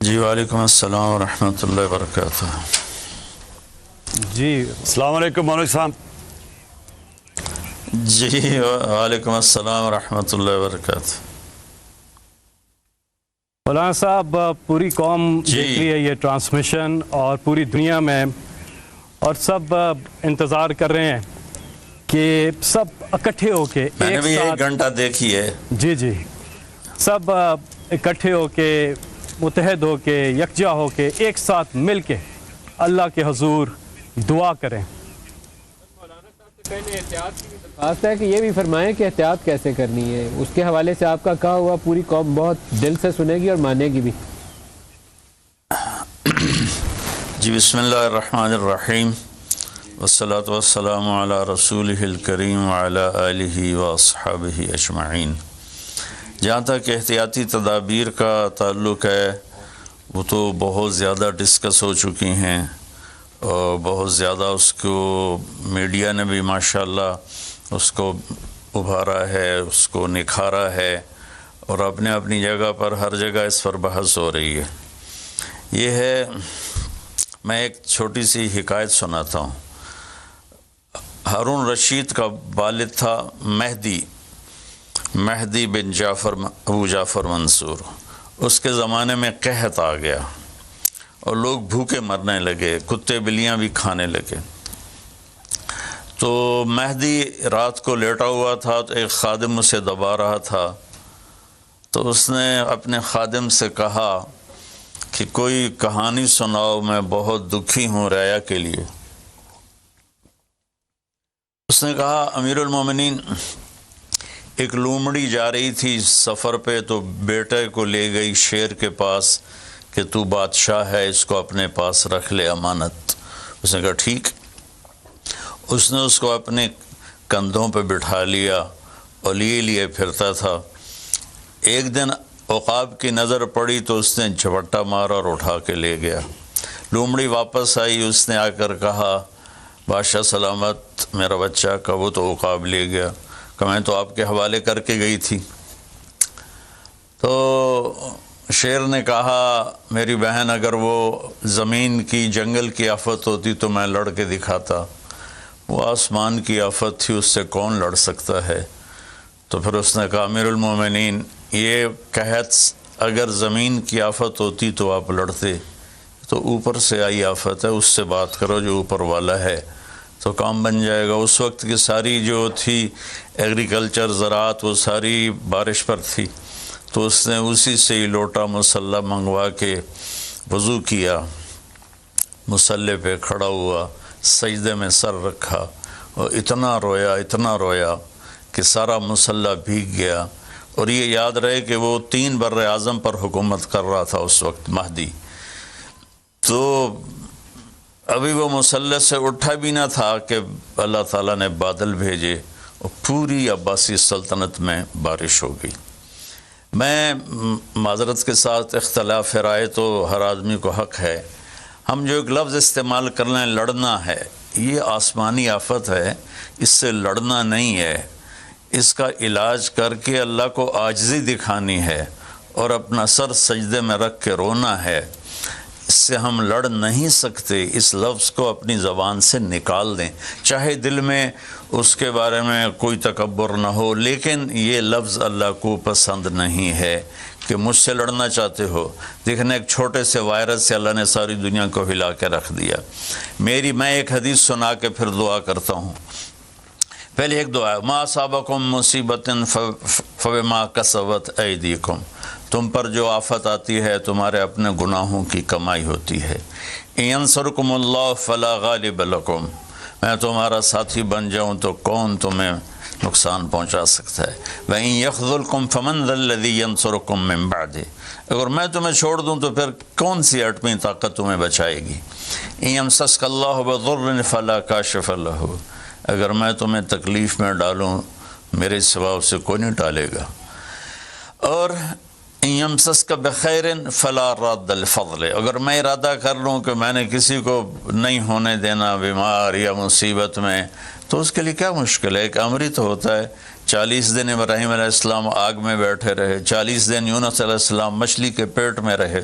جی وعلیکم السلام ورحمۃ اللہ وبرکاتہ۔ جی السلام علیکم مولوی صاحب۔ جی وعلیکم السلام ورحمۃ اللہ وبرکاتہ۔ مولانا صاحب، پوری قوم دیکھ رہی ہے یہ ٹرانسمیشن اور پوری دنیا میں، اور سب انتظار کر رہے ہیں کہ سب اکٹھے ہو کے میں نے بھی 1 گھنٹہ دیکھی ہے۔ جی سب اکٹھے ہو کے، متحد ہو کے، یکجا ہو کے، ایک ساتھ مل کے اللہ کے حضور دعا کریں۔ پہلے احتیاط کی درخواست ہے کہ یہ بھی فرمائیں کہ احتیاط کیسے کرنی ہے، اس کے حوالے سے آپ کا کہا ہوا پوری قوم بہت دل سے سنے گی اور مانے گی بھی۔ جی بسم اللہ الرحمن الرحیم، والصلاة والسلام علی رسولہ الکریم وعلی آلہ واصحابہ اجمعین۔ جہاں تک احتیاطی تدابیر کا تعلق ہے، وہ تو بہت زیادہ ڈسکس ہو چکی ہیں، اور بہت زیادہ اس کو میڈیا نے بھی ماشاءاللہ اس کو ابھارا ہے، اس کو نکھارا ہے، اور اپنے اپنی جگہ پر ہر جگہ اس پر بحث ہو رہی ہے۔ یہ ہے، میں ایک چھوٹی سی حکایت سناتا ہوں۔ ہارون رشید کا والد تھا مہدی بن ابو جعفر منصور۔ اس کے زمانے میں قحط آ گیا اور لوگ بھوکے مرنے لگے، کتے بلیاں بھی کھانے لگے۔ تو مہدی رات کو لیٹا ہوا تھا، تو ایک خادم اسے دبا رہا تھا، تو اس نے اپنے خادم سے کہا کہ کوئی کہانی سناؤ، میں بہت دکھی ہوں رعایا کے لیے۔ اس نے کہا امیر المومنین، ایک لومڑی جا رہی تھی سفر پہ، تو بیٹے کو لے گئی شیر کے پاس کہ تو بادشاہ ہے، اس کو اپنے پاس رکھ لے امانت۔ اس نے کہا ٹھیک۔ اس نے اس کو اپنے کندھوں پہ بٹھا لیا اور لیے پھرتا تھا۔ ایک دن عقاب کی نظر پڑی تو اس نے جھپٹا مارا اور اٹھا کے لے گیا۔ لومڑی واپس آئی، اس نے آ کر کہا بادشاہ سلامت، میرا بچہ کا وہ تو عقاب لے گیا، کہ میں تو آپ کے حوالے کر کے گئی تھی۔ تو شیر نے کہا میری بہن، اگر وہ زمین کی جنگل کی آفت ہوتی تو میں لڑ کے دکھاتا، وہ آسمان کی آفت تھی، اس سے کون لڑ سکتا ہے؟ تو پھر اس نے کہا امیر المومنین، یہ قحط اگر زمین کی آفت ہوتی تو آپ لڑتے، تو اوپر سے آئی آفت ہے، اس سے بات کرو جو اوپر والا ہے، تو کام بن جائے گا۔ اس وقت کی ساری جو تھی ایگریکلچر، زراعت، وہ ساری بارش پر تھی، تو اس نے اسی سے ہی لوٹا مسلح منگوا کے وضو کیا، مسلح پہ کھڑا ہوا، سجدے میں سر رکھا، اور اتنا رویا کہ سارا مسلح بھیگ گیا۔ اور یہ یاد رہے کہ وہ 3 بر اعظم پر حکومت کر رہا تھا اس وقت مہدی۔ تو ابھی وہ مسلح سے اٹھا بھی نہ تھا کہ اللہ تعالیٰ نے بادل بھیجے اور پوری عباسی سلطنت میں بارش ہو گئی۔ میں معذرت کے ساتھ، اختلاف رائے تو ہر آدمی کو حق ہے، ہم جو ایک لفظ استعمال کر لیں لڑنا ہے، یہ آسمانی آفت ہے، اس سے لڑنا نہیں ہے، اس کا علاج کر کے اللہ کو عاجزی دکھانی ہے اور اپنا سر سجدے میں رکھ کے رونا ہے۔ اس سے ہم لڑ نہیں سکتے، اس لفظ کو اپنی زبان سے نکال دیں، چاہے دل میں اس کے بارے میں کوئی تکبر نہ ہو، لیکن یہ لفظ اللہ کو پسند نہیں ہے کہ مجھ سے لڑنا چاہتے ہو۔ دیکھنا ایک چھوٹے سے وائرس سے اللہ نے ساری دنیا کو ہلا کے رکھ دیا۔ میں ایک حدیث سنا کے پھر دعا کرتا ہوں۔ پہلے ایک دعا ہے، ما اصابکم مصیبت فبما کسبت ایدیکم، تم پر جو آفت آتی ہے تمہارے اپنے گناہوں کی کمائی ہوتی ہے۔ ان ینصرکم اللہ فلا غالب لکم، میں تمہارا ساتھی بن جاؤں تو کون تمہیں نقصان پہنچا سکتا ہے۔ وَإِن يَخْذُلْكُمْ فَمَنْ ذَا الَّذِي يَنصُرُكُمْ مِنْ بَعْدِهِ، اگر میں تمہیں چھوڑ دوں تو پھر کون سی ایٹمی طاقت تمہیں بچائے گی۔ إِن يَمْسَسْكَ اللَّهُ بِضُرٍّ فَلَا كَاشِفَ لَهُ، اگر میں تمہیں تکلیف میں ڈالوں میرے سوا اسے کوئی نہیں ڈالے گا۔ اور إِن يَمْسَسْكَ بِخَيْرٍ فَلَا رَادَّ لِفَضْلِهِ، اگر میں ارادہ کر لوں کہ میں نے کسی کو نہیں ہونے دینا بیمار یا مصیبت میں، تو اس کے لیے کیا مشکل ہے، ایک امر ہی تو ہوتا ہے، 40 دن ابراہیم علیہ السلام آگ میں بیٹھے رہے، 40 دن یونس علیہ السلام مچھلی کے پیٹ میں رہے،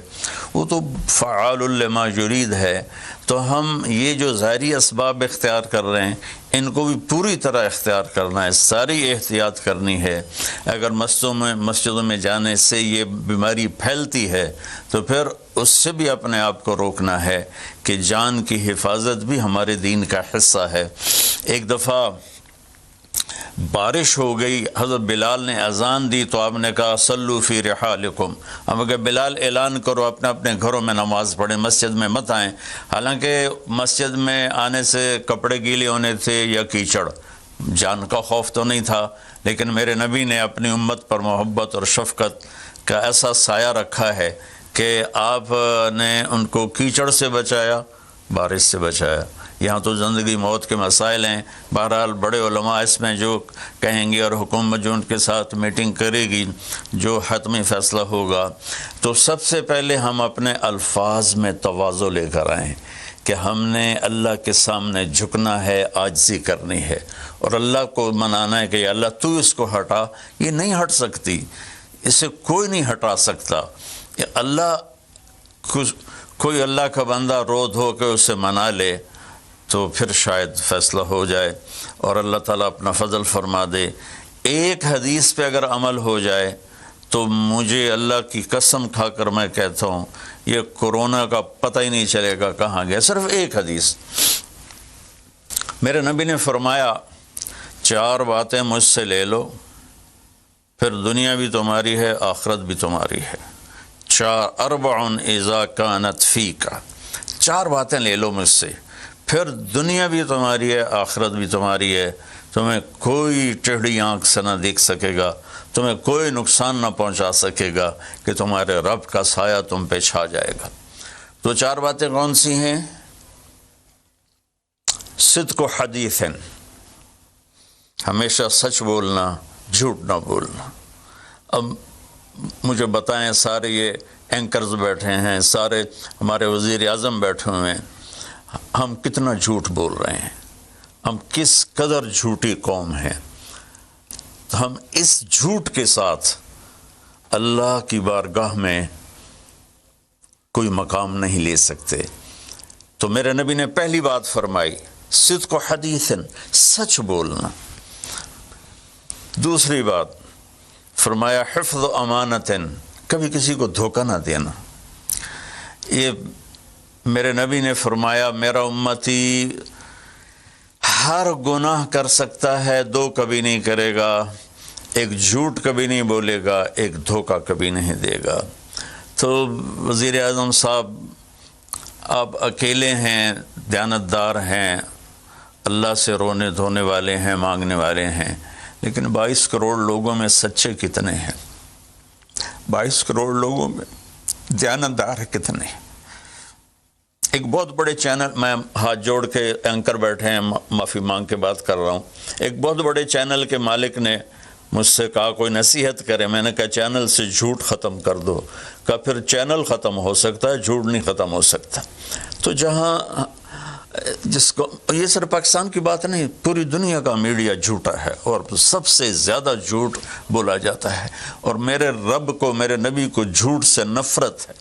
وہ تو فعال لما یرید ہے۔ تو ہم یہ جو ظاہری اسباب اختیار کر رہے ہیں ان کو بھی پوری طرح اختیار کرنا ہے، ساری احتیاط کرنی ہے۔ اگر مسجدوں میں جانے سے یہ بیماری پھیلتی ہے تو پھر اس سے بھی اپنے آپ کو روکنا ہے کہ جان کی حفاظت بھی ہمارے دین کا حصہ ہے۔ ایک دفعہ بارش ہو گئی، حضرت بلال نے اذان دی تو آپ نے کہا صلو فی رحالکم، ہم کہ بلال اعلان کرو اپنے اپنے گھروں میں نماز پڑھیں، مسجد میں مت آئیں۔ حالانکہ مسجد میں آنے سے کپڑے گیلے ہونے تھے یا کیچڑ، جان کا خوف تو نہیں تھا، لیکن میرے نبی نے اپنی امت پر محبت اور شفقت کا ایسا سایہ رکھا ہے کہ آپ نے ان کو کیچڑ سے بچایا، بارش سے بچایا۔ یہاں تو زندگی موت کے مسائل ہیں، بہرحال بڑے علماء اس میں جو کہیں گے اور حکومت جو ان کے ساتھ میٹنگ کرے گی، جو حتمی فیصلہ ہوگا، تو سب سے پہلے ہم اپنے الفاظ میں تواضع لے کر آئیں کہ ہم نے اللہ کے سامنے جھکنا ہے، عاجزی کرنی ہے اور اللہ کو منانا ہے کہ یا اللہ تو اس کو ہٹا، یہ نہیں ہٹ سکتی، اسے کوئی نہیں ہٹا سکتا۔ اللہ کوئی اللہ کا بندہ رو دھو کے اسے منا لے تو پھر شاید فیصلہ ہو جائے اور اللہ تعالیٰ اپنا فضل فرما دے۔ ایک حدیث پہ اگر عمل ہو جائے تو مجھے اللہ کی قسم کھا کر میں کہتا ہوں یہ کورونا کا پتہ ہی نہیں چلے گا کہاں گیا۔ صرف ایک حدیث، میرے نبی نے فرمایا 4 باتیں مجھ سے لے لو پھر دنیا بھی تمہاری ہے، آخرت بھی تمہاری ہے۔ 4 اذا کانت فیک، 4 باتیں لے لو مجھ سے، پھر دنیا بھی تمہاری ہے، آخرت بھی تمہاری ہے، تمہیں کوئی ٹیڑھی آنکھ سے نہ دیکھ سکے گا، تمہیں کوئی نقصان نہ پہنچا سکے گا کہ تمہارے رب کا سایہ تم پہ چھا جائے گا۔ تو 4 باتیں کون سی ہیں؟ صدق و حدیث، ہمیشہ سچ بولنا، جھوٹ نہ بولنا۔ اب مجھے بتائیں، سارے یہ اینکرز بیٹھے ہیں، سارے ہمارے وزیر اعظم بیٹھے ہوئے ہیں، ہم کتنا جھوٹ بول رہے ہیں، ہم کس قدر جھوٹی قوم ہیں۔ تو ہم اس جھوٹ کے ساتھ اللہ کی بارگاہ میں کوئی مقام نہیں لے سکتے۔ تو میرے نبی نے پہلی بات فرمائی صدق و حدیث، سچ بولنا۔ دوسری بات فرمایا حفظ و امانت، کبھی کسی کو دھوکہ نہ دینا۔ یہ میرے نبی نے فرمایا میرا امتی ہر گناہ کر سکتا ہے، 2 کبھی نہیں کرے گا، ایک جھوٹ کبھی نہیں بولے گا، ایک دھوکہ کبھی نہیں دے گا۔ تو وزیر اعظم صاحب آپ اکیلے ہیں، دیانتدار ہیں، اللہ سے رونے دھونے والے ہیں، مانگنے والے ہیں، لیکن 22 کروڑ لوگوں میں سچے کتنے ہیں؟ 22 کروڑ لوگوں میں دیانتدار کتنے ہیں؟ ایک بہت بڑے چینل، میں ہاتھ جوڑ کے اینکر بیٹھے ہیں، معافی مانگ کے بات کر رہا ہوں، ایک بہت بڑے چینل کے مالک نے مجھ سے کہا کوئی نصیحت کرے، میں نے کہا چینل سے جھوٹ ختم کر دو۔ کہا پھر چینل ختم ہو سکتا ہے، جھوٹ نہیں ختم ہو سکتا۔ تو جہاں جس کو، یہ صرف پاکستان کی بات نہیں، پوری دنیا کا میڈیا جھوٹا ہے اور سب سے زیادہ جھوٹ بولا جاتا ہے، اور میرے رب کو، میرے نبی کو جھوٹ سے نفرت ہے۔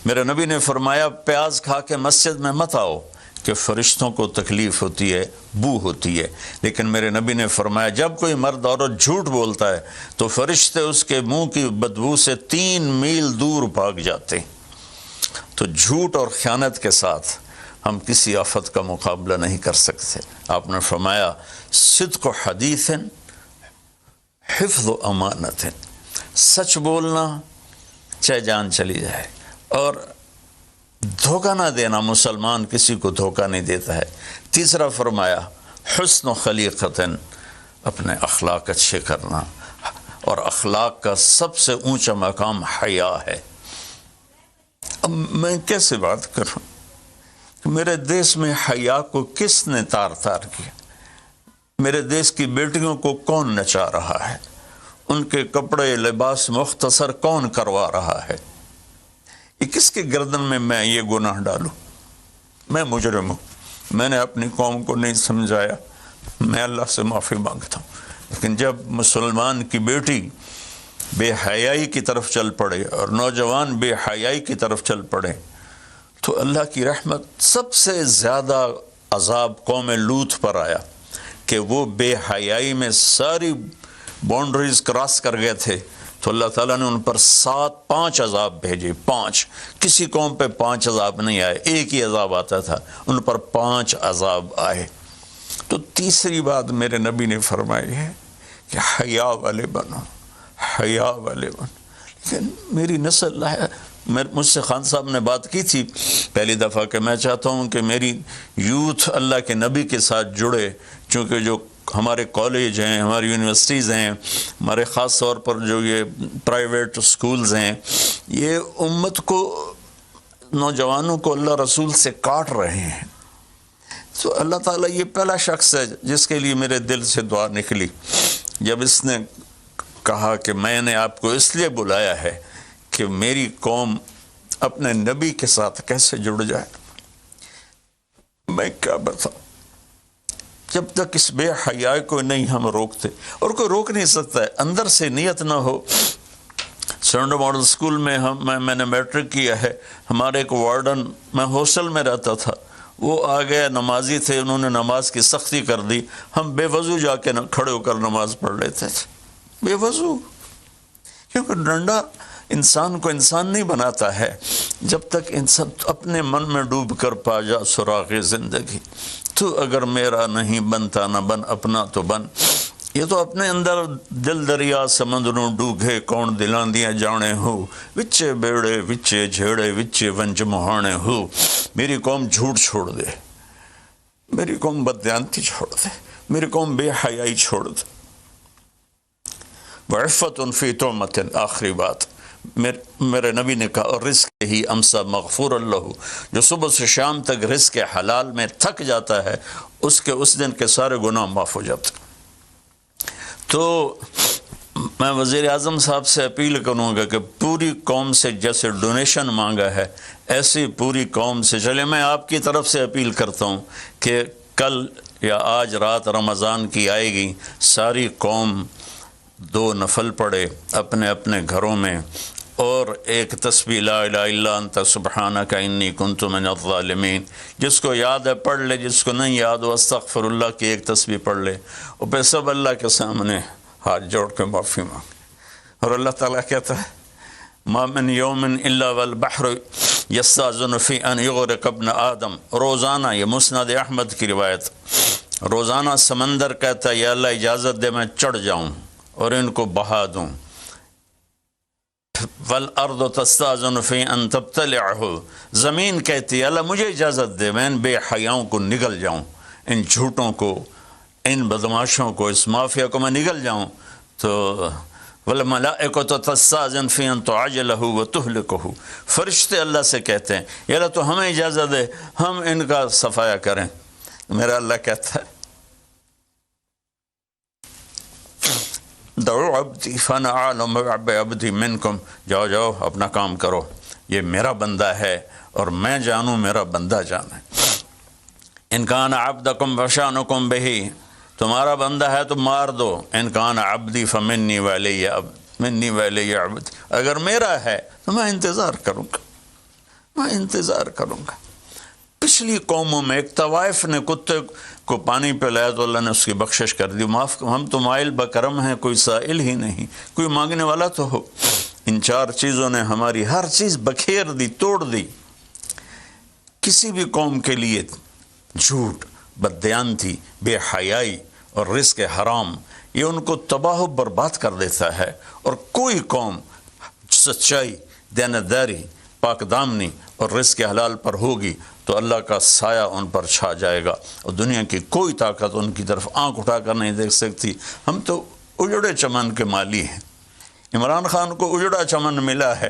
میرے نبی نے فرمایا پیاز کھا کے مسجد میں مت آؤ کہ فرشتوں کو تکلیف ہوتی ہے، بو ہوتی ہے، لیکن میرے نبی نے فرمایا جب کوئی مرد عورت جھوٹ بولتا ہے تو فرشتے اس کے منہ کی بدبو سے 3 میل دور بھاگ جاتے ہیں۔ تو جھوٹ اور خیانت کے ساتھ ہم کسی آفت کا مقابلہ نہیں کر سکتے۔ آپ نے فرمایا صدق و حدیث، حفظ و امانت، سچ بولنا چاہے جان چلی جائے، اور دھوکہ نہ دینا، مسلمان کسی کو دھوکہ نہیں دیتا ہے۔ تیسرا فرمایا حسن و خلیقت، اپنے اخلاق اچھے کرنا، اور اخلاق کا سب سے اونچا مقام حیا ہے۔ اب میں کیسے بات کروں؟ میرے دیش میں حیا کو کس نے تار تار کیا؟ میرے دیش کی بیٹیوں کو کون نچا رہا ہے؟ ان کے کپڑے لباس مختصر کون کروا رہا ہے؟ یہ کس کے گردن میں یہ گناہ ڈالوں؟ میں مجرم ہوں، میں نے اپنی قوم کو نہیں سمجھایا، میں اللہ سے معافی مانگتا ہوں۔ لیکن جب مسلمان کی بیٹی بے حیائی کی طرف چل پڑے اور نوجوان بے حیائی کی طرف چل پڑے تو اللہ کی رحمت سب سے زیادہ عذاب قوم لوط پر آیا کہ وہ بے حیائی میں ساری باؤنڈریز کراس کر گئے تھے، تو اللہ تعالیٰ نے ان پر 5 عذاب بھیجے، 5۔ کسی قوم پہ 5 عذاب نہیں آئے، ایک ہی عذاب آتا تھا، ان پر 5 عذاب آئے۔ تو تیسری بات میرے نبی نے فرمائی ہے کہ حیا والے بنو، حیا والے بنو۔ لیکن میری نسل ہے، مجھ سے خان صاحب نے بات کی تھی پہلی دفعہ کہ میں چاہتا ہوں کہ میری یوتھ اللہ کے نبی کے ساتھ جڑے، چونکہ جو ہمارے کالج ہیں، ہماری یونیورسٹیز ہیں، ہمارے خاص طور پر جو یہ پرائیویٹ سکولز ہیں، یہ امت کو، نوجوانوں کو اللہ رسول سے کاٹ رہے ہیں۔ تو اللہ تعالیٰ یہ پہلا شخص ہے جس کے لیے میرے دل سے دعا نکلی جب اس نے کہا کہ میں نے آپ کو اس لیے بلایا ہے کہ میری قوم اپنے نبی کے ساتھ کیسے جڑ جائے۔ میں کیا بتاؤں، جب تک اس بے حیائی کو نہیں ہم روکتے، اور کوئی روک نہیں سکتا ہے، اندر سے نیت نہ ہو۔ سرنڈر ماڈل اسکول میں میں نے میٹرک کیا ہے، ہمارے ایک وارڈن، میں ہاسٹل میں رہتا تھا، وہ آ گئے، نمازی تھے، انہوں نے نماز کی سختی کر دی، ہم بے وضو جا کے کھڑے ہو کر نماز پڑھ لیتے تھے، بے وضو، کیونکہ ڈنڈا انسان کو انسان نہیں بناتا ہے جب تک انسان اپنے من میں ڈوب کر پا جا سراغ زندگی۔ تو اگر میرا نہیں بنتا نہ بن، اپنا تو بن۔ یہ تو اپنے اندر دل دریا سمندروں ڈوگے کون دلان دیا جانے ہو، وچے بیڑے وچے جھیڑے وچے ونج مہانے ہو۔ میری قوم جھوٹ چھوڑ دے، میری قوم بددیانتی چھوڑ دے، میری قوم بے حیائی چھوڑ دے۔ وعفت فی تہمت، آخری بات میرے نبی نے کہا، اور رزق ہی امسا مغفور اللہ، جو صبح سے شام تک رزق حلال میں تھک جاتا ہے اس دن کے سارے گناہ معاف ہو جاتے۔ تو میں وزیر اعظم صاحب سے اپیل کروں گا کہ پوری قوم سے جیسے ڈونیشن مانگا ہے ایسی پوری قوم سے چلے۔ میں آپ کی طرف سے اپیل کرتا ہوں کہ کل یا آج رات رمضان کی آئے گی، ساری قوم 2 نفل پڑھے اپنے اپنے گھروں میں، اور ایک تسبیح لا الہ الا انت سبحانک انی کنت من الظالمین، جس کو یاد ہے پڑھ لے، جس کو نہیں یاد ہو استغفر اللہ کی ایک تسبیح پڑھ لے، اور پھر سب اللہ کے سامنے ہاتھ جوڑ کے معافی مانگے۔ اور اللہ تعالیٰ کہتا ہے ما من یوم الا والبحر یستاذن فی ان یغرق ابن آدم، روزانہ، یہ مسند احمد کی روایت، روزانہ سمندر کہتا ہے یا اللہ اجازت دے میں چڑھ جاؤں اور ان کو بہا دوں۔ والارض تستاذن فی ان تبتلعہ، زمین کہتی ہے اللہ مجھے اجازت دے میں ان بے حیاؤں کو نگل جاؤں، ان جھوٹوں کو، ان بدماشوں کو، اس مافیا کو میں نگل جاؤں۔ تو والملائکۃ تستاذن فی ان تعجلہ وتہلکہ، فرشتے اللہ سے کہتے ہیں یا اللہ تو ہمیں اجازت دے ہم ان کا صفایا کریں۔ میرا اللہ کہتا ہے دعو عبدی فانا اعلم بعبدی منکم، جاؤ جاؤ اپنا کام کرو، یہ میرا بندہ ہے اور میں جانوں میرا بندہ جانے۔ ان کان عبدکم فشانکم بہی، تمہارا بندہ ہے تو مار دو، ان کان عبدی فمنی ولی منی ولی عبدی، اگر میرا ہے تو میں انتظار کروں گا، میں انتظار کروں گا۔ پچھلی قوموں میں ایک طوائف نے کتے کو پانی پلایا تو اللہ نے اس کی بخشش کر دی، معاف، ہم تو مائل بکرم ہیں، کوئی سائل ہی نہیں، کوئی مانگنے والا تو ہو۔ ان 4 چیزوں نے ہماری ہر چیز بکھیر دی، توڑ دی۔ کسی بھی قوم کے لیے جھوٹ، بددیانتی، بے حیائی اور رزق حرام یہ ان کو تباہ و برباد کر دیتا ہے، اور کوئی قوم سچائی، دیانتداری، پاک دامنی اور رزق حلال پر ہوگی تو اللہ کا سایہ ان پر چھا جائے گا، اور دنیا کی کوئی طاقت ان کی طرف آنکھ اٹھا کر نہیں دیکھ سکتی۔ ہم تو اجڑے چمن کے مالی ہیں، عمران خان کو اجڑا چمن ملا ہے،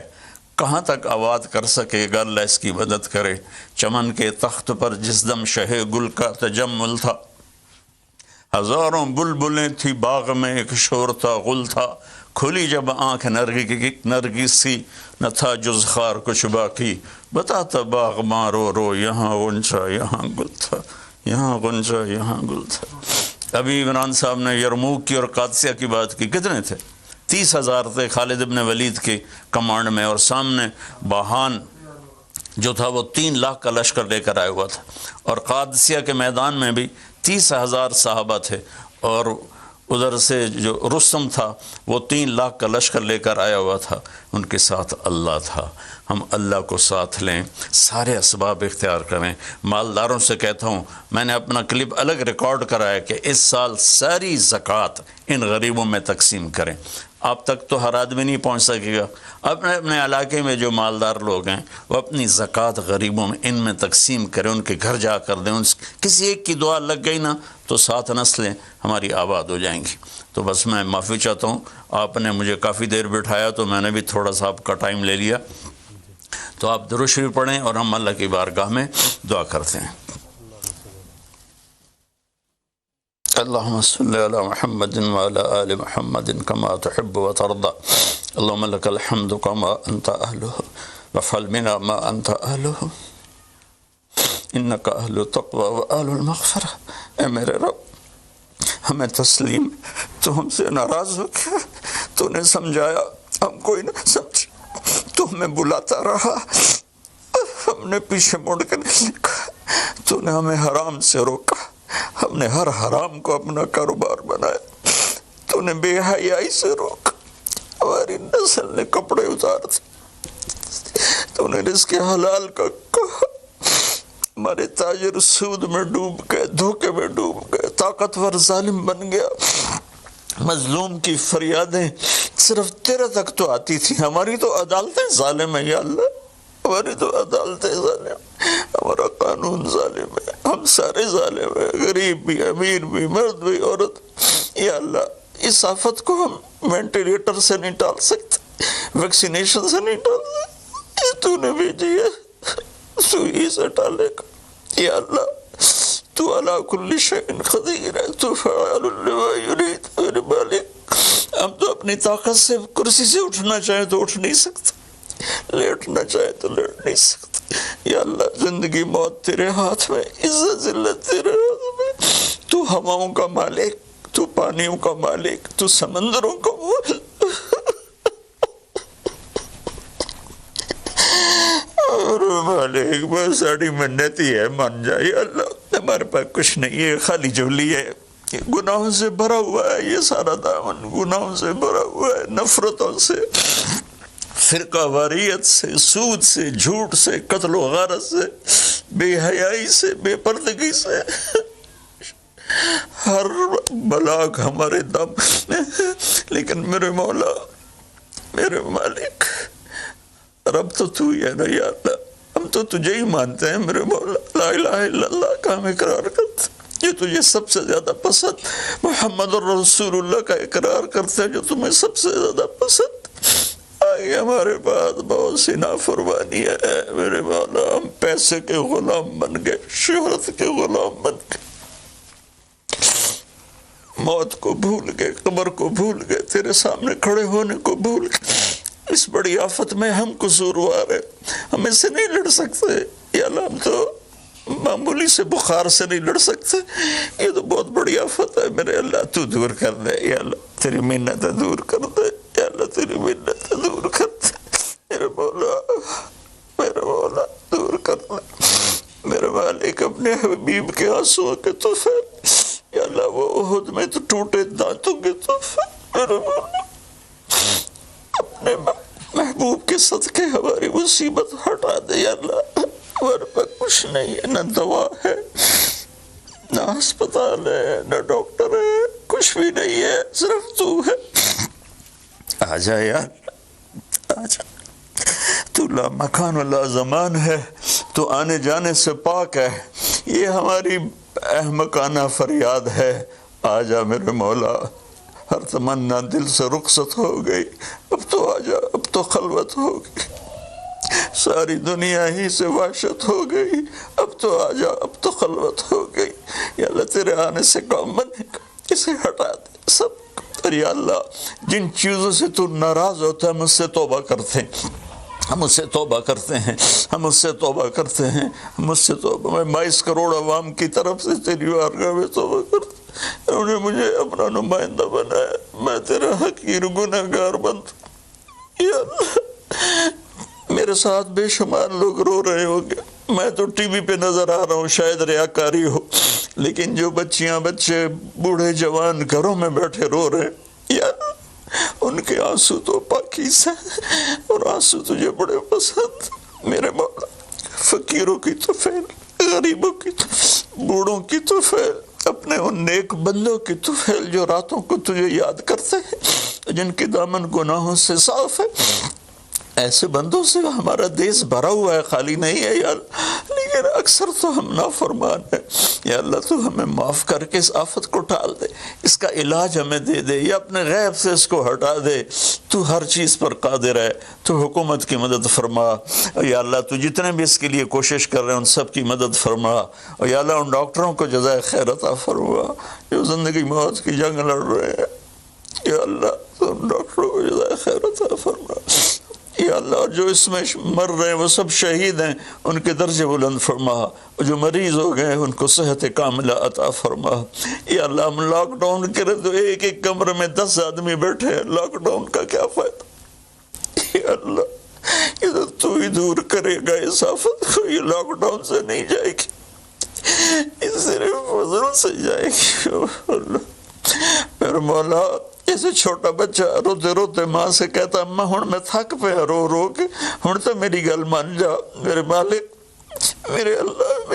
کہاں تک آباد کر سکے گا، اللہ اس کی مدد کرے۔ چمن کے تخت پر جس دم شہ گل کا تجمل تھا، ہزاروں بلبلیں تھی باغ میں، ایک شور تھا، غل تھا، کھلی جب آنکھ نرگس سی، نہ تھا جز خار کچھ باقی، بتاتا باغ ماں رو رو، یہاں غنچہ یہاں گل تھا، یہاں غنچہ یہاں گل تھا۔ ابھی عمران صاحب نے یرموک کی اور قادسیہ کی بات کی، کتنے تھے؟ 30,000 تھے خالد ابن ولید کے کمانڈ میں، اور سامنے باہان جو تھا وہ 3 لاکھ کا لشکر لے کر آیا ہوا تھا، اور قادسیہ کے میدان میں بھی 30,000 صحابہ تھے، اور ادھر سے جو رستم تھا وہ 3 لاکھ کا لشکر لے کر آیا ہوا تھا، ان کے ساتھ اللہ تھا۔ ہم اللہ کو ساتھ لیں، سارے اسباب اختیار کریں۔ مالداروں سے کہتا ہوں، میں نے اپنا کلپ الگ ریکارڈ کرایا کہ اس سال ساری زکوٰۃ ان غریبوں میں تقسیم کریں۔ آپ تک تو ہر آدمی نہیں پہنچ سکے گا، اپنے اپنے علاقے میں جو مالدار لوگ ہیں وہ اپنی زکوٰۃ غریبوں میں ان میں تقسیم کریں، ان کے گھر جا کر دیں۔ کسی ایک کی دعا لگ گئی نا تو 7 نسلیں ہماری آباد ہو جائیں گی۔ تو بس میں معافی چاہتا ہوں، آپ نے مجھے کافی دیر بٹھایا تو میں نے بھی تھوڑا سا آپ کا ٹائم لے لیا، تو آپ درود شریف پڑھیں اور ہم اللہ کی بارگاہ میں دعا کرتے ہیں۔ اللهم صل على محمد وعلى آل محمد كما تحب وترضى اللهم لك الحمد كما أنت أهله وافعل منا ما أنت أهله إنك أهل التقوى وأهل المغفرة۔ اے میرے رب، ہمیں تسلیم، تو ہم سے ناراض ہو گیا، تو نے سمجھایا، ہم کوئی نہ سمجھ، تو ہمیں بلاتا رہا، ہم نے پیچھے مڑ کر نہیں دیکھا، تو نے ہمیں حرام سے روکا، ہم نے ہر حرام کو اپنا کاروبار بنایا، تو نے بے حیائی سے روکا، ہماری نسل نے کپڑے اتار دیے، تو نے رزق حلال کا کہا، ہمارے تاجر سود میں ڈوب گئے، دھوکے میں ڈوب گئے، طاقتور ظالم بن گیا، مظلوم کی فریادیں صرف تیرے تک تو آتی تھی، ہماری تو عدالتیں ظالم ہیں یا اللہ، ہماری تو عدالتیں ظالم، ہمارا قانون ظالم ہے، ہم سارے ظالم ہیں، غریب بھی، امیر بھی، مرد بھی، عورت۔ یا اللہ، اس آفت کو ہم وینٹیلیٹر سے نہیں ٹال سکتے، ویکسینیشن سے نہیں ٹال سکتے، یہ تو نے بھیجی ہے، سوئی سے ٹالے گا۔ یا اللہ، تو علی کل شیء قدیر ہے، تو فعال لما یرید۔ میرے مالک، ہم تو اپنی طاقت سے کرسی سے اٹھنا چاہیں تو اٹھ نہیں سکتے، لیٹنا چاہے تو لیٹ نہیں سکتے۔ یا اللہ، زندگی موت تیرے ہاتھ میں، عزت ذلت تیرے ہاتھ میں، تو ہواؤں کا مالک، تو پانیوں کا مالک، تو سمندروں کا مالک۔ اور مالک، بس ساڑی منتی ہے، مان جائے اللہ، ہمارے پاس کچھ نہیں ہے، خالی جھولی ہے، گناہوں سے بھرا ہوا ہے، یہ سارا دامن گناہوں سے بھرا ہوا ہے، نفرتوں سے، فرقہ واریت سے، سود سے، جھوٹ سے، قتل و غارت سے، بے حیائی سے، بے پردگی سے، ہر بلاک ہمارے دم۔ لیکن میرے مولا، میرے مالک، رب تو تو ہی ہے نا یا اللہ، ہم تو تجھے ہی مانتے ہیں میرے مولا، لا الہ الا اللہ کا ہم اقرار کرتے ہیں، یہ تجھے سب سے زیادہ پسند، محمد الرسول اللہ کا اقرار کرتے ہیں جو تمہیں سب سے زیادہ پسند۔ آئی ہمارے پاس بہت سی نافرمانی ہے میرے مولا، ہم پیسے کے غلام بن گئے، شہرت کے غلام بن گئے، موت کو بھول گئے، قبر کو بھول گئے، تیرے سامنے کھڑے ہونے کو بھول گئے۔ اس بڑی آفت میں ہم قصوروار ہیں، ہم اس سے نہیں لڑ سکتے یا اللہ، ہم تو معمولی سے بخار سے نہیں لڑ سکتے، یہ تو بہت بڑی آفت ہے میرے اللہ، تو دور کر دے یا اللہ، تیری منتیں دور کر دے یا اللہ، تیری منتیں دور کر دے میرے مولا، میرے مولا، دور کر دے میرے مالک۔ اپنے حبیب کے آنسوں کے تحفے یا اللہ، وہ احد میں تو ٹوٹے دانتوں کے تحفے میرے مولا، اپنے محبوب کے صدقے ہماری مصیبت ہٹا دے یا اللہ۔ ہمارے پاس کچھ نہیں ہے، نہ دوا ہے، نہ ہسپتال ہے، نہ ڈاکٹر ہے، کچھ بھی نہیں ہے، صرف تو ہے۔ آجا یار، آجا، تو لا مکان ولا زمان ہے، تو آنے جانے سے پاک ہے، یہ ہماری احمقانہ فریاد ہے۔ آجا میرے مولا، ہر تمنا دل سے رخصت ہو گئی، اب تو آجا، اب تو خلوت ہو گئی، ساری دنیا ہی سے وحشت ہو گئی، اب تو آجا، اب تو خلوت ہو گئی یا اللہ، تیرے آنے سے کام بنے گا، اسے ہٹا دے سب۔ اور یا اللہ، جن چیزوں سے تو ناراض ہوتا ہے ہم اس سے توبہ کرتے ہیں، ہم اس سے توبہ کرتے ہیں، ہم اس سے توبہ کرتے ہیں، ہم اس سے توبہ، میں 22 کروڑ عوام کی طرف سے تیری بارگاہ میں توبہ کرتا ہوں انہوں نے مجھے اپنا نمائندہ بنایا، میں تیرا حقیر گنہگار بند، یا اللہ میرے ساتھ بے شمار لوگ رو رہے ہوں گے، میں تو ٹی وی پہ نظر آ رہا ہوں، شاید ریاکاری ہو، لیکن جو بچیاں بچے بوڑھے جوان گھروں میں بیٹھے رو رہے ہیں، یا ان کے آنسو تو پاکیز ہیں اور آنسو تجھے بڑے پسند، میرے مولا فقیروں کی تو فیل، غریبوں کی تو فیل، بوڑھوں کی تو فیل، اپنے ان نیک بندوں کی تو فیل جو راتوں کو تجھے یاد کرتے ہیں، جن کی دامن گناہوں سے صاف ہے، ایسے بندوں سے ہمارا دیس بھرا ہوا ہے، خالی نہیں ہے یا اللہ، لیکن اکثر تو ہم نافرمان ہیں، یا اللہ تو ہمیں معاف کر کے اس آفت کو ٹال دے، اس کا علاج ہمیں دے دے، یا اپنے غیب سے اس کو ہٹا دے، تو ہر چیز پر قادر ہے، تو حکومت کی مدد فرما، یا اللہ تو جتنے بھی اس کے لیے کوشش کر رہے ہیں ان سب کی مدد فرما، اور یا اللہ ان ڈاکٹروں کو جزائے خیر عطا فرما جو زندگی موت کی جنگ لڑ رہے ہیں، یا اللہ تو ان ڈاکٹروں کو جزائے خیر عطا فرما، یا اللہ جو اس میں مر رہے ہیں وہ سب شہید ہیں، ان کے درجے بلند فرما، جو مریض ہو گئے ان کو صحت کاملہ عطا فرما، یا اللہ ہم لاک ڈاؤن کرے تو ایک ایک کمرے میں 10 آدمی بیٹھے ہیں، لاک ڈاؤن کا کیا فائدہ، یا اللہ یہ تو ہی دور کرے گا اس آفت کو، یہ لاک ڈاؤن سے نہیں جائے گی، یہ صرف فضل سے جائے گی، اللہ میرے مولا جیسے چھوٹا بچہ روتے روتے ماں سے کہتا اماں ہن میں تھک پیا رو رو کے، ہن تو میری گل مان جا میرے مالک، میرے اللہ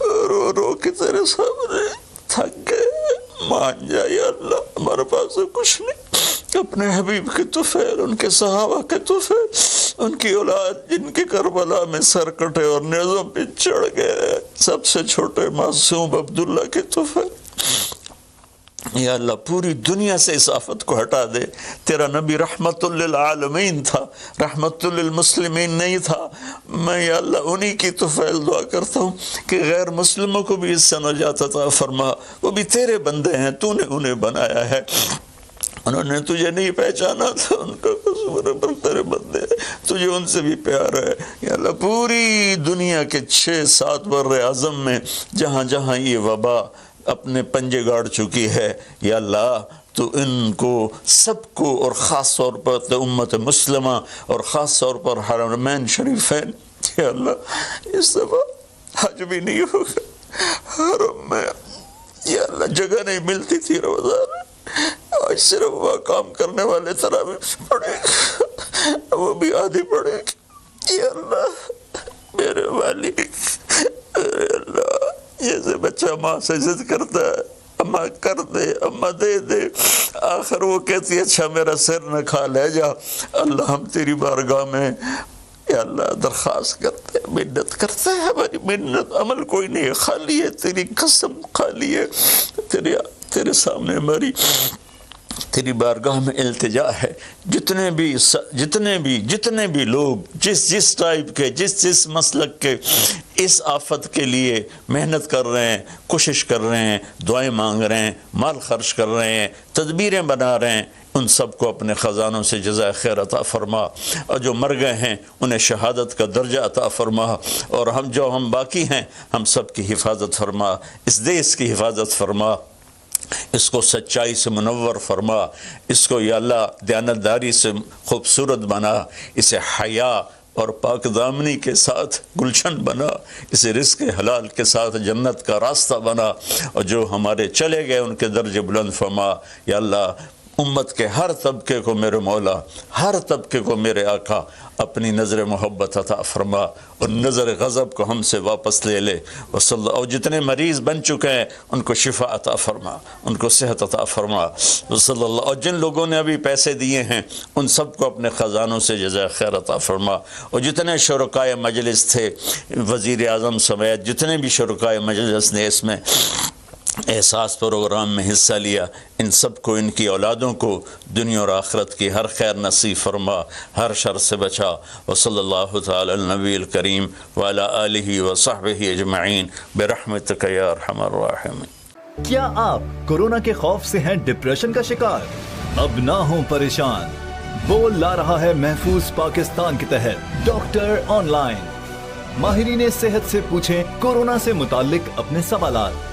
رو رو کے تیرے سامنے تھک گئے، مان جا یا اللہ ہمارے پاس کچھ نہیں، اپنے حبیب کے طفیل، ان کے صحابہ کے طفیل، ان کی اولاد جن کے کربلا میں سر کٹے اور نیزوں پہ چڑھ گئے، سب سے چھوٹے معصوم عبداللہ کے طفیل، یا اللہ پوری دنیا سے اس آفت کو ہٹا دے، تیرا نبی رحمت للعالمین تھا، رحمت للمسلمین نہیں تھا، میں یا اللہ انہی کی طفیل دعا کرتا ہوں کہ غیر مسلموں کو بھی اس سے نجات عطا فرما، وہ بھی تیرے بندے ہیں، تو نے انہیں بنایا ہے، انہوں نے تجھے نہیں پہچانا تھا، ان کا قصور ہے پر تیرے بندے ہیں، تجھے ان سے بھی پیار ہے، یا اللہ پوری دنیا کے 6-7 بر اعظم میں جہاں جہاں یہ وبا اپنے پنجے گاڑ چکی ہے، یا اللہ تو ان کو سب کو، اور خاص طور پر امت مسلمہ اور خاص طور پر حرمین شریفین، یا اللہ اس دفعہ حج بھی نہیں ہوگا، حرم میں یا اللہ جگہ نہیں ملتی تھی روزانہ، آج صرف وہ کام کرنے والے تراویح پڑھے گا، وہ بھی آدھی پڑھے گی، یا اللہ میرے والد، میرے اللہ جیسے بچہ ماں سے ضد کرتا ہے اماں کر دے، اماں دے دے، آخر وہ کہتی ہے اچھا میرا سر نہ کھا لے جا، اللہ ہم تیری بارگاہ میں یا اللہ درخواست کرتے ہیں، منت کرتے ہیں، ہماری منت عمل کوئی نہیں ہے، خالی ہے تیری قسم، خالی ہے تیرے سامنے ہماری تیری بارگاہ میں التجا ہے، جتنے بھی لوگ جس ٹائپ کے جس مسلک کے اس آفت کے لیے محنت کر رہے ہیں، کوشش کر رہے ہیں، دعائیں مانگ رہے ہیں، مال خرچ کر رہے ہیں، تدبیریں بنا رہے ہیں، ان سب کو اپنے خزانوں سے جزائے خیر عطا فرما، اور جو مر گئے ہیں انہیں شہادت کا درجہ عطا فرما، اور ہم باقی ہیں ہم سب کی حفاظت فرما، اس دیس کی حفاظت فرما، اس کو سچائی سے منور فرما، اس کو یا اللہ دیانتداری سے خوبصورت بنا، اسے حیا اور پاک دامنی کے ساتھ گلشن بنا، اسے رزق حلال کے ساتھ جنت کا راستہ بنا، اور جو ہمارے چلے گئے ان کے درجے بلند فرما، یا اللہ امت کے ہر طبقے کو میرے مولا، ہر طبقے کو میرے آقا اپنی نظر محبت عطا فرما، اور نظر غضب کو ہم سے واپس لے لے، اور جتنے مریض بن چکے ہیں ان کو شفا عطا فرما، ان کو صحت عطا فرما، صلی اللہ، اور جن لوگوں نے ابھی پیسے دیے ہیں ان سب کو اپنے خزانوں سے جزائے خیر عطا فرما، اور جتنے شرکائے مجلس تھے وزیر اعظم سمیت جتنے بھی شرکائے مجلس نے اس میں احساس پروگرام میں حصہ لیا، ان سب کو، ان کی اولادوں کو دنیا اور آخرت کی ہر خیر نصیب فرما، ہر شر سے بچا، وصلی اللہ تعالی النبی الکریم وعلی آلہ وصحبہ اجمعین برحمتک یا ارحم الراحمین۔ کیا آپ کورونا کے خوف سے ہیں ڈپریشن کا شکار؟ اب نہ ہوں پریشان، بول لا رہا ہے محفوظ پاکستان کے تحت ڈاکٹر آن لائن۔ ماہرین صحت سے پوچھیں کورونا سے متعلق اپنے سوالات،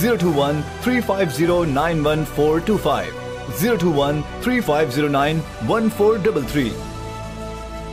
021-350-91425, 021-3509-1433।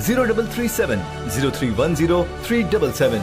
0337-0310-377।